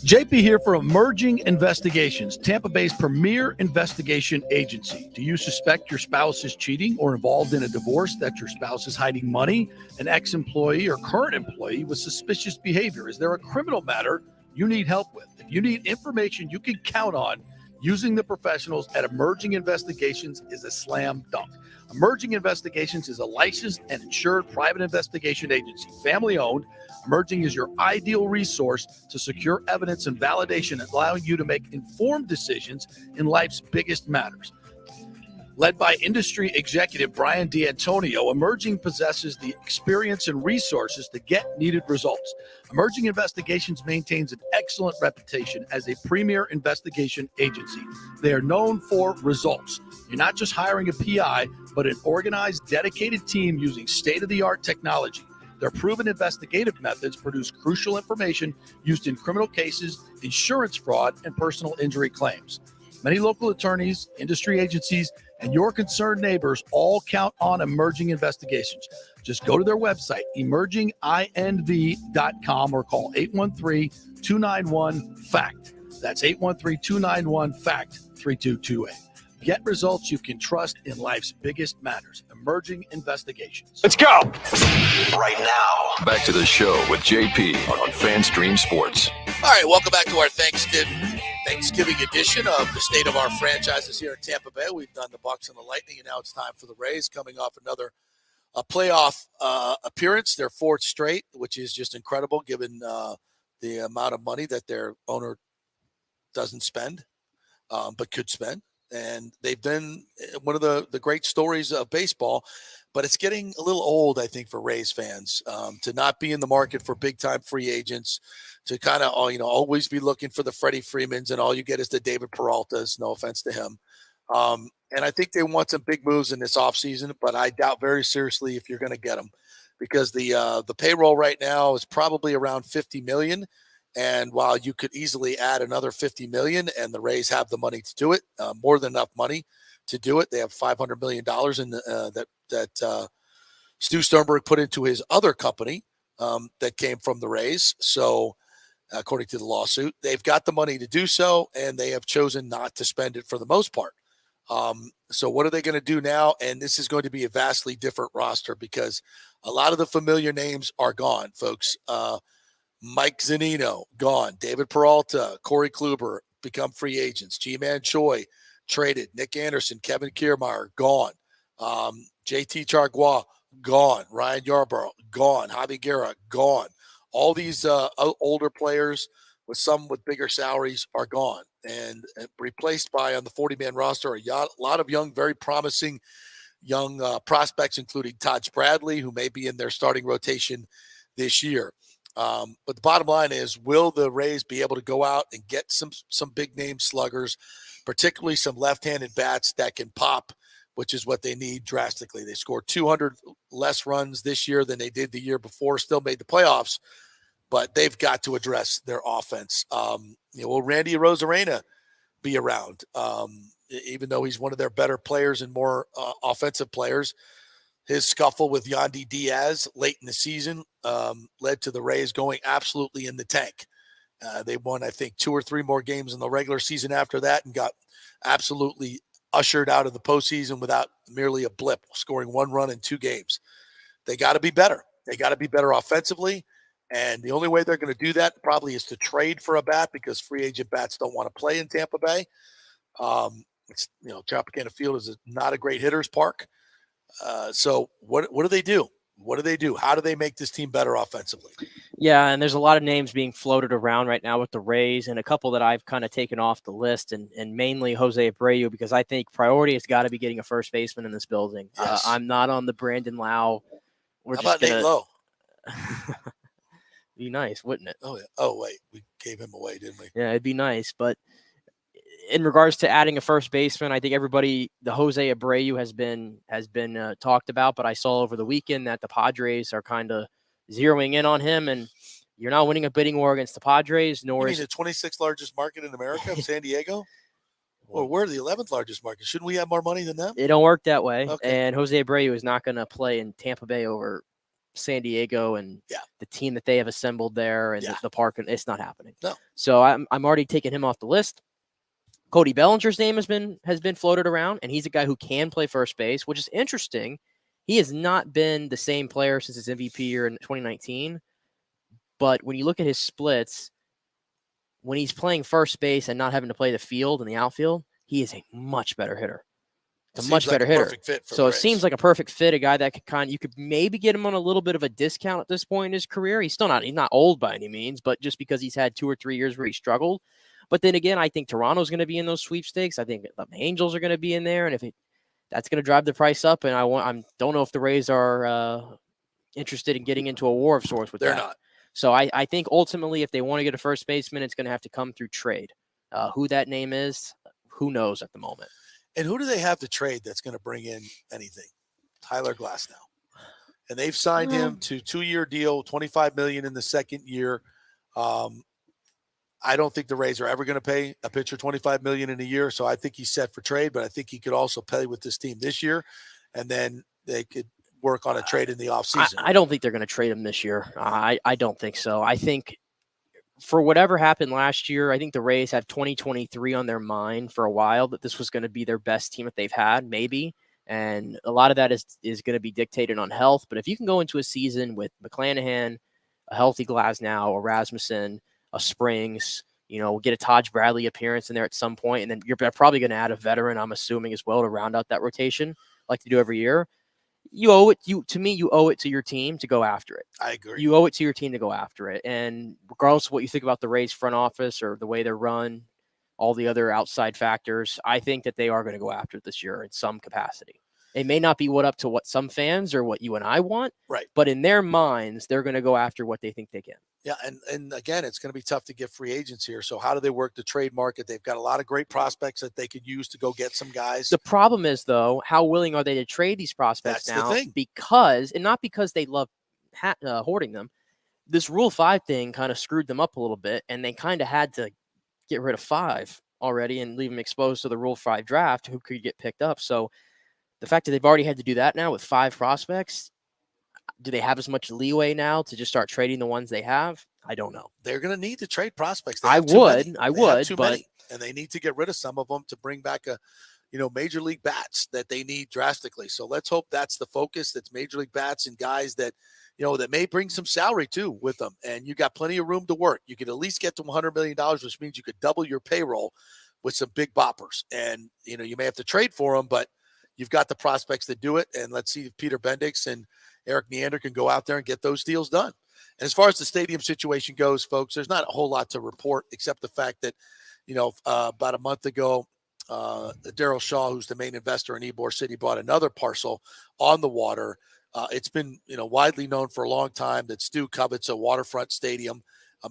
JP here for Emerging Investigations, Tampa Bay's premier investigation agency. Do you suspect your spouse is cheating or involved in a divorce, that your spouse is hiding money, an ex-employee or current employee with suspicious behavior? Is there a criminal matter you need help with? If you need information you can count on, using the professionals at Emerging Investigations is a slam dunk. Emerging Investigations is a licensed and insured private investigation agency, family-owned. Emerging is your ideal resource to secure evidence and validation, allowing you to make informed decisions in life's biggest matters. Led by industry executive Brian D'Antonio, Emerging possesses the experience and resources to get needed results. Emerging Investigations maintains an excellent reputation as a premier investigation agency. They are known for results. You're not just hiring a PI, but an organized, dedicated team using state-of-the-art technology. Their proven investigative methods produce crucial information used in criminal cases, insurance fraud, and personal injury claims. Many local attorneys, industry agencies, and your concerned neighbors all count on Emerging Investigations. Just go to their website, emerginginv.com, or call 813-291-FACT. That's 813-291-FACT-3228. Get results you can trust in life's biggest matters. Emerging Investigations. Let's go. Right now, back to the show with JP on FanStream Sports. All right, welcome back to our Thanksgiving edition of the State of Our Franchises here in Tampa Bay. We've done the Bucks and the Lightning, and now it's time for the Rays, coming off another playoff appearance, their fourth straight, which is just incredible given the amount of money that their owner doesn't spend, but could spend. And they've been one of the great stories of baseball, but it's getting a little old, I think, for Rays fans to not be in the market for big-time free agents, to kind of always be looking for the Freddie Freemans, and all you get is the David Peraltas. No offense to him. And I think they want some big moves in this offseason, but I doubt very seriously if you're going to get them, because the payroll right now is probably around $50 million. And while you could easily add another $50 million, and the Rays have the money to do it, more than enough money to do it. They have $500 million in that Stu Sternberg put into his other company that came from the Rays. So according to the lawsuit, they've got the money to do so, and they have chosen not to spend it for the most part. So what are they going to do now? And this is going to be a vastly different roster, because a lot of the familiar names are gone, folks. Mike Zunino, gone. David Peralta, Corey Kluber become free agents. G-Man Choi, traded. Nick Anderson, Kevin Kiermaier, gone. JT Chargois, gone. Ryan Yarborough, gone. Javi Guerra, gone. All these older players with some with bigger salaries are gone and replaced by on the 40-man roster a lot of young, very promising young prospects, including Todd Bradley, who may be in their starting rotation this year. But the bottom line is, will the Rays be able to go out and get some big name sluggers, particularly some left-handed bats that can pop, which is what they need drastically. They scored 200 less runs this year than they did the year before, still made the playoffs, but they've got to address their offense. Will Randy Arozarena be around? Even though he's one of their better players and more offensive players, his scuffle with Yandy Diaz late in the season led to the Rays going absolutely in the tank. They won, I think, 2 or 3 more games in the regular season after that and got absolutely ushered out of the postseason without merely a blip, scoring 1 run in 2 games. They got to be better. They got to be better offensively. And the only way they're going to do that probably is to trade for a bat, because free agent bats don't want to play in Tampa Bay. Tropicana Field is not a great hitter's park. So what do they do? What do they do? How do they make this team better offensively? Yeah, and there's a lot of names being floated around right now with the Rays, and a couple that I've kind of taken off the list, and mainly Jose Abreu, because I think priority has got to be getting a first baseman in this building. Yes. I'm not on the Brandon Lau. How about Nate Lowe? Be nice, wouldn't it? Oh, yeah. Oh, wait. We gave him away, didn't we? Yeah, it'd be nice. But in regards to adding a first baseman, I think the Jose Abreu has been talked about, but I saw over the weekend that the Padres are kind of zeroing in on him, and you're not winning a bidding war against the Padres, nor is the 26th largest market in America, San Diego? Well, we're the 11th largest market. Shouldn't we have more money than them? It don't work that way. Okay. And Jose Abreu is not going to play in Tampa Bay over San Diego and the team that they have assembled there and the park, and it's not happening. No. So I'm already taking him off the list. Cody Bellinger's name has been floated around, and he's a guy who can play first base, which is interesting. He has not been the same player since his MVP year in 2019. But when you look at his splits, when he's playing first base and not having to play the field and the outfield, he is a much better hitter. It's a much better hitter. Perfect fit for so it seems like a perfect fit, a guy that you could maybe get him on a little bit of a discount at this point in his career. He's not old by any means, but just because he's had 2 or 3 years where he struggled. But then again, I think Toronto's going to be in those sweepstakes. I think the Angels are going to be in there, and that's going to drive the price up. And I don't know if the Rays are interested in getting into a war of sorts with that. They're not. So I think ultimately, if they want to get a first baseman, it's going to have to come through trade. Who that name is, who knows at the moment. And who do they have to trade that's going to bring in anything? Tyler Glasnow. And they've signed him to 2-year deal, $25 million in the second year. I don't think the Rays are ever going to pay a pitcher $25 million in a year, so I think he's set for trade, but I think he could also play with this team this year, and then they could work on a trade in the offseason. I don't think they're going to trade him this year. I don't think so. I think for whatever happened last year, I think the Rays have 2023 on their mind for a while, that this was going to be their best team that they've had, maybe. And a lot of that is going to be dictated on health. But if you can go into a season with McClanahan, a healthy Glasnow, a Rasmussen, a Springs, get a Todd Bradley appearance in there at some point, and then you're probably going to add a veteran, I'm assuming, as well, to round out that rotation like they do every year. You owe it to your team to go after it. I agree. You owe it to your team to go after it. And regardless of what you think about the Rays front office or the way they're run, all the other outside factors, I think that they are going to go after it this year in some capacity. It may not be up to what some fans or what you and I want, right? But in their minds, they're going to go after what they think they can. Yeah, and again, it's going to be tough to get free agents here. So how do they work the trade market? They've got a lot of great prospects that they could use to go get some guys. The problem is, though, how willing are they to trade these prospects now? That's the thing. Not because they love hoarding them. This Rule 5 thing kind of screwed them up a little bit, and they kind of had to get rid of 5 already and leave them exposed to the Rule 5 draft, who could get picked up. So the fact that they've already had to do that now with 5 prospects, do they have as much leeway now to just start trading the ones they have? I don't know. They're going to need to trade prospects. I would, but and they need to get rid of some of them to bring back major league bats that they need drastically. So let's hope that's the focus. That's major league bats and guys that, that may bring some salary too with them. And you got plenty of room to work. You could at least get to $100 million, which means you could double your payroll with some big boppers. And, you may have to trade for them, but you've got the prospects that do it. And let's see if Peter Bendix and Eric Neander can go out there and get those deals done. And as far as the stadium situation goes, folks, there's not a whole lot to report except the fact that, about a month ago, Daryl Shaw, who's the main investor in Ybor City, bought another parcel on the water. It's been, widely known for a long time that Stu covets a waterfront stadium.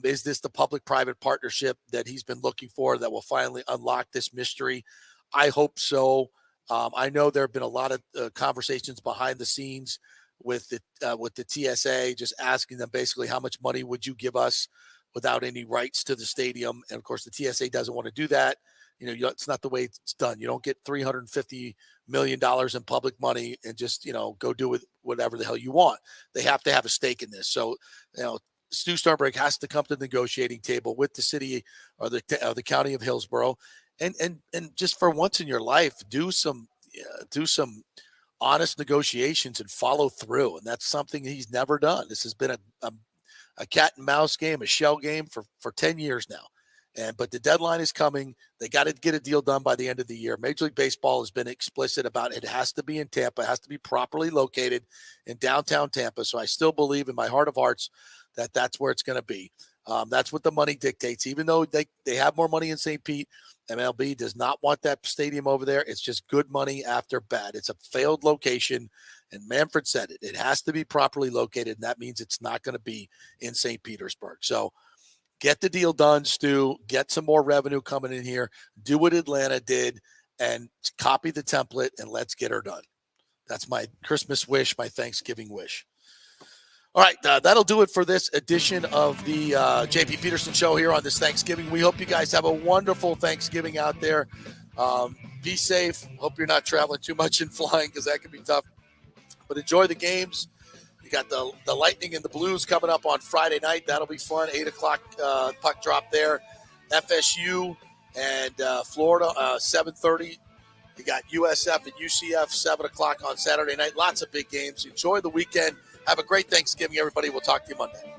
Is this the public-private partnership that he's been looking for that will finally unlock this mystery? I hope so. I know there have been a lot of conversations behind the scenes with the TSA, just asking them basically how much money would you give us without any rights to the stadium. And of course, the TSA doesn't want to do that. It's not the way it's done. You don't get $350 million in public money and just, go do with whatever the hell you want. They have to have a stake in this. So, Stu Sternberg has to come to the negotiating table with the city or the county of Hillsborough, and just for once in your life, do some honest negotiations and follow through. And that's something he's never done. This has been a cat and mouse game, a shell game for 10 years now. But the deadline is coming. They got to get a deal done by the end of the year. Major League Baseball has been explicit about it. It has to be in Tampa. It has to be properly located in downtown Tampa. So I still believe in my heart of hearts that that's where it's going to be. That's what the money dictates. Even though they have more money in St. Pete, MLB does not want that stadium over there. It's just good money after bad. It's a failed location. And Manfred said it. It has to be properly located, and that means it's not going to be in St. Petersburg. So get the deal done, Stu. Get some more revenue coming in here. Do what Atlanta did and copy the template, and let's get her done. That's my Christmas wish, my Thanksgiving wish. All right, that'll do it for this edition of the JP Peterson Show here on this Thanksgiving. We hope you guys have a wonderful Thanksgiving out there. Be safe. Hope you're not traveling too much and flying because that can be tough. But enjoy the games. You got the Lightning and the Blues coming up on Friday night. That'll be fun. 8 o'clock puck drop there. FSU and Florida, 7:30. You got USF and UCF, 7 o'clock on Saturday night. Lots of big games. Enjoy the weekend. Have a great Thanksgiving, everybody. We'll talk to you Monday.